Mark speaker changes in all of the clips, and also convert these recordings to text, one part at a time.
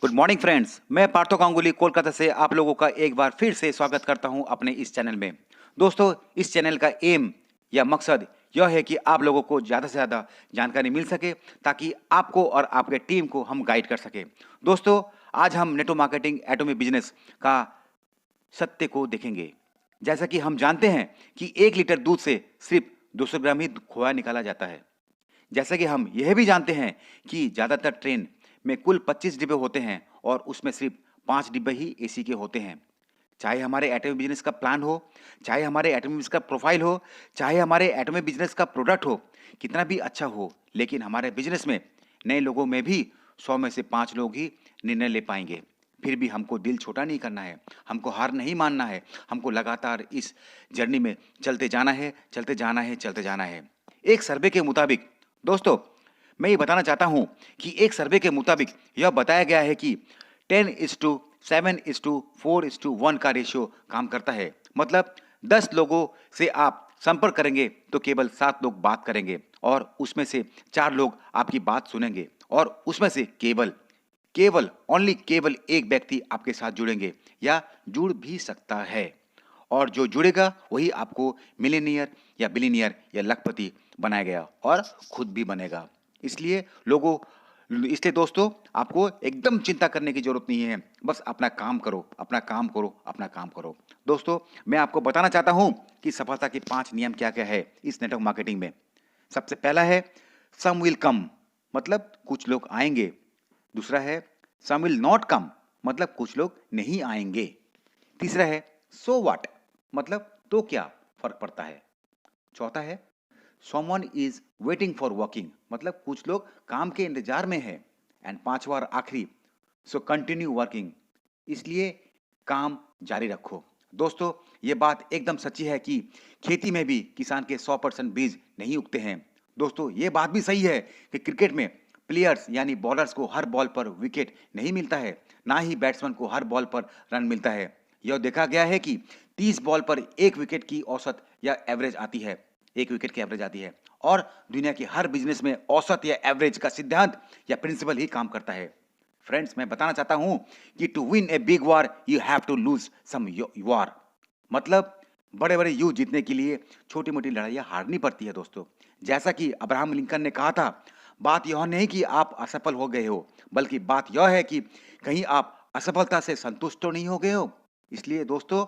Speaker 1: Good morning friends, मैं पार्थो गांगुली कोलकाता से आप लोगों का एक बार फिर से स्वागत करता हूं अपने इस चैनल में। दोस्तों, इस चैनल का एम या मकसद यह है कि आप लोगों को ज़्यादा से ज़्यादा जानकारी मिल सके ताकि आपको और आपके टीम को हम गाइड कर सकें। दोस्तों, आज हम नेटवर्क मार्केटिंग एटॉमिक बिजनेस का सत्य को देखेंगे। जैसा कि हम जानते हैं कि 1 लीटर दूध से सिर्फ 200 ग्राम ही खोया निकाला जाता है। जैसा कि हम यह भी जानते हैं कि ज़्यादातर ट्रेन में कुल 25 डिब्बे होते हैं और उसमें सिर्फ 5 डिब्बे ही एसी के होते हैं। चाहे हमारे एटॉमिक बिजनेस का प्लान हो, चाहे हमारे एटॉमिक बिजनेस का प्रोफाइल हो, चाहे हमारे एटॉमिक बिजनेस का प्रोडक्ट हो, कितना भी अच्छा हो, लेकिन हमारे बिजनेस में नए लोगों में भी 100 में से 5 लोग ही निर्णय ले पाएंगे। फिर भी हमको दिल छोटा नहीं करना है, हमको हार नहीं मानना है, हमको लगातार इस जर्नी में चलते जाना है, चलते जाना है, चलते जाना है। एक सर्वे के मुताबिक दोस्तों, मैं ये बताना चाहता हूं कि एक सर्वे के मुताबिक यह बताया गया है कि 10:7:4:1 का रेशियो काम करता है। मतलब 10 लोगों से आप संपर्क करेंगे तो केवल 7 लोग बात करेंगे और उसमें से 4 लोग आपकी बात सुनेंगे और उसमें से केवल केवल ओनली केवल एक व्यक्ति आपके साथ जुड़ेंगे या जुड़ भी सकता है। और जो जुड़ेगा वही आपको मिलेनियर या बिलियनियर या लखपति बनाएगा और खुद भी बनेगा। इसलिए लोगों इसलिए दोस्तों, आपको एकदम चिंता करने की जरूरत नहीं है। बस अपना काम करो, अपना काम करो, अपना काम करो। दोस्तों, मैं आपको बताना चाहता हूं कि सफलता के 5 नियम क्या-क्या है इस नेटवर्क मार्केटिंग में। सबसे पहला है सम विल कम, मतलब कुछ लोग आएंगे। दूसरा है सम विल नॉट कम, मतलब कुछ लोग नहीं आएंगे। तीसरा है सो व्हाट, मतलब तो क्या फर्क पड़ता है। चौथा है someone is waiting for working, मतलब कुछ लोग काम के इंतजार में है। एंड पांचवा और आखिरी सो कंटिन्यू वर्किंग, इसलिए काम जारी रखो। दोस्तों, ये बात एकदम सच्ची है कि खेती में भी किसान के 100% बीज नहीं उगते हैं। दोस्तों, ये बात भी सही है कि क्रिकेट में प्लेयर्स यानी बॉलर्स को हर बॉल पर विकेट नहीं मिलता है, ना ही बैट्समैन को हर बॉल पर रन मिलता है। यह देखा गया है कि 30 बॉल पर एक विकेट की औसत या एवरेज आती है, 1 विकेट की एवरेज आती है। और दुनिया के हर बिजनेस में औसत या एवरेज का सिद्धांत या प्रिंसिपल ही काम करता है। फ्रेंड्स, मैं बताना चाहता हूं कि to win a big war you have to lose some war, मतलब बड़े बड़े युद्ध जीतने के लिए छोटी मोटी लड़ाइयां हारनी पड़ती है। दोस्तों, जैसा कि अब्राहम लिंकन ने कहा था, बात यह नहीं कि आप असफल हो गए हो, बल्कि बात यह है कि कहीं आप असफलता से संतुष्ट तो नहीं हो गए हो। इसलिए दोस्तों,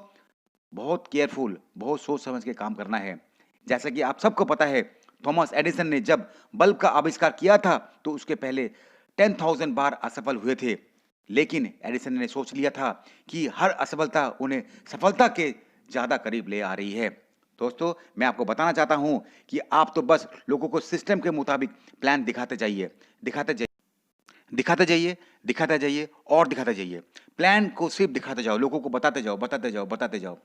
Speaker 1: बहुत केयरफुल, बहुत सोच समझ के काम करना है। जैसा कि आप सबको पता है, थॉमस एडिसन ने जब बल्ब का आविष्कार किया था तो उसके पहले 10,000 बार असफल हुए थे। लेकिन एडिसन ने सोच लिया था कि हर असफलता उन्हें सफलता के ज़्यादा करीब ले आ रही है। दोस्तों, मैं आपको बताना चाहता हूं कि आप तो बस लोगों को सिस्टम के मुताबिक प्लान दिखाते जाइए, दिखाते जाइए, दिखाते जाइए, दिखाते जाइए और दिखाते जाइए। प्लान को सिर्फ दिखाते जाओ, लोगों को बताते जाओ, बताते जाओ, बताते जाओ।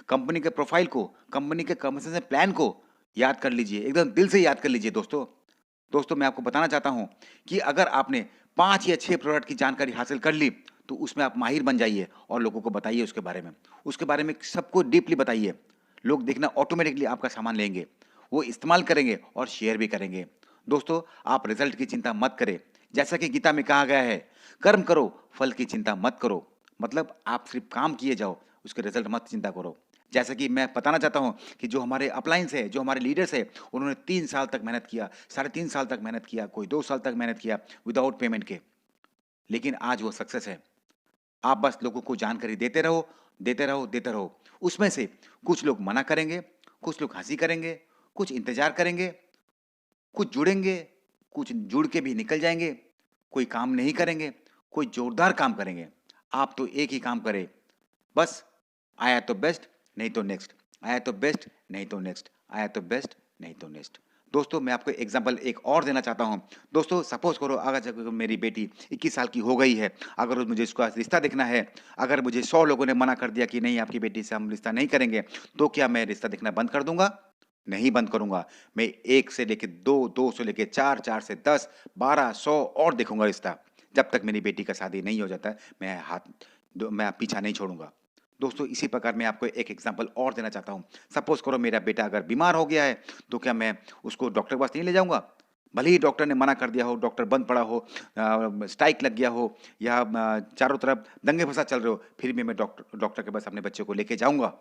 Speaker 1: कंपनी के प्रोफाइल को, कंपनी के कॉम्पेंसेशन प्लान को याद कर लीजिए, एकदम दिल से याद कर लीजिए। दोस्तों, मैं आपको बताना चाहता हूं कि अगर आपने 5 या 6 प्रोडक्ट की जानकारी हासिल कर ली, तो उसमें आप माहिर बन जाइए और लोगों को बताइए उसके बारे में। उसके बारे में सबको डीपली बताइए। लोग देखना ऑटोमेटिकली आपका सामान लेंगे, वो इस्तेमाल करेंगे और शेयर भी करेंगे। दोस्तों, आप रिजल्ट की चिंता मत करें। जैसा कि गीता में कहा गया है, कर्म करो, फल की चिंता मत करो। मतलब आप सिर्फ काम किए जाओ, उसके रिजल्ट मत चिंता करो। जैसा कि मैं बताना चाहता हूं कि जो हमारे अपलाइंस है, जो हमारे लीडर्स है, उन्होंने 3 साल तक मेहनत किया, साढ़े 3 साल तक मेहनत किया, कोई 2 साल तक मेहनत किया विदाउट पेमेंट के, लेकिन आज वो सक्सेस है। आप बस लोगों को जानकारी देते रहो, देते रहो, देते रहो। उसमें से कुछ लोग मना करेंगे, कुछ लोग हंसी करेंगे, कुछ इंतजार करेंगे, कुछ जुड़ेंगे, कुछ जुड़ के भी निकल जाएंगे, कोई काम नहीं करेंगे, कोई जोरदार काम करेंगे। आप तो एक ही काम करें, बस आया तो बेस्ट, नहीं तो नेक्स्ट, आया तो बेस्ट, नहीं तो नेक्स्ट, आया तो बेस्ट, नहीं तो नेक्स्ट। दोस्तों, मैं आपको एग्जांपल एक और देना चाहता हूं। दोस्तों, सपोज करो अगर जब मेरी बेटी 21 साल की हो गई है, अगर मुझे इसका रिश्ता देखना है, अगर मुझे 100 लोगों ने मना कर दिया कि नहीं आपकी बेटी से हम रिश्ता नहीं करेंगे, तो क्या मैं रिश्ता देखना बंद कर दूंगा? नहीं बंद करूंगा। मैं 1 से लेके 2, 2 से लेके 4, 4 से 10, 12, 100 और देखूंगा रिश्ता। जब तक मेरी बेटी का शादी नहीं हो जाता है, मैं पीछा नहीं छोड़ूंगा। दोस्तों, इसी प्रकार मैं आपको एक एग्जांपल और देना चाहता हूं। सपोज करो मेरा बेटा अगर बीमार हो गया है, तो क्या मैं उसको डॉक्टर के पास नहीं ले जाऊंगा? भले ही डॉक्टर ने मना कर दिया हो, डॉक्टर बंद पड़ा हो, स्ट्राइक लग गया हो या चारों तरफ दंगे-फसाद चल रहे हो, फिर भी मैं डॉक्टर डॉक्टर के पास अपने बच्चे को लेके जाऊँगा।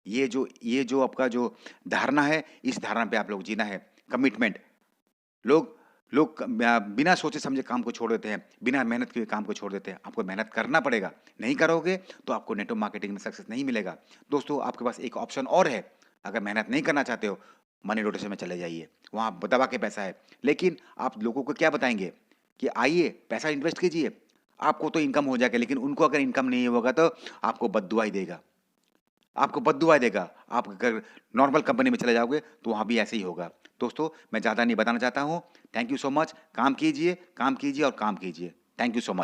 Speaker 1: ये जो आपका जो धारणा है, इस धारणा पे आप लोग जीना है। कमिटमेंट लोग लोग बिना सोचे-समझे काम को छोड़ देते हैं, बिना मेहनत किए काम को छोड़ देते हैं। आपको मेहनत करना पड़ेगा, नहीं करोगे तो आपको नेटवर्क मार्केटिंग में सक्सेस नहीं मिलेगा। दोस्तों, आपके पास एक ऑप्शन और है, अगर मेहनत नहीं करना चाहते हो, मनी रोटेशन में चले जाइए, वहाँ दबा के पैसा है। लेकिन आप लोगों को क्या बताएँगे कि आइए, पैसा इन्वेस्ट कीजिए, आपको तो इनकम हो जाएगा, लेकिन उनको अगर इनकम नहीं होगा तो आपको बद्दुआ ही देगा। आपको बद्दुआ देगा। आप अगर नॉर्मल कंपनी में चले जाओगे, तो वहाँ भी ऐसे ही होगा। दोस्तों, मैं ज़्यादा नहीं बताना चाहता हूँ। Thank you so much. काम कीजिए और काम कीजिए। Thank you so much.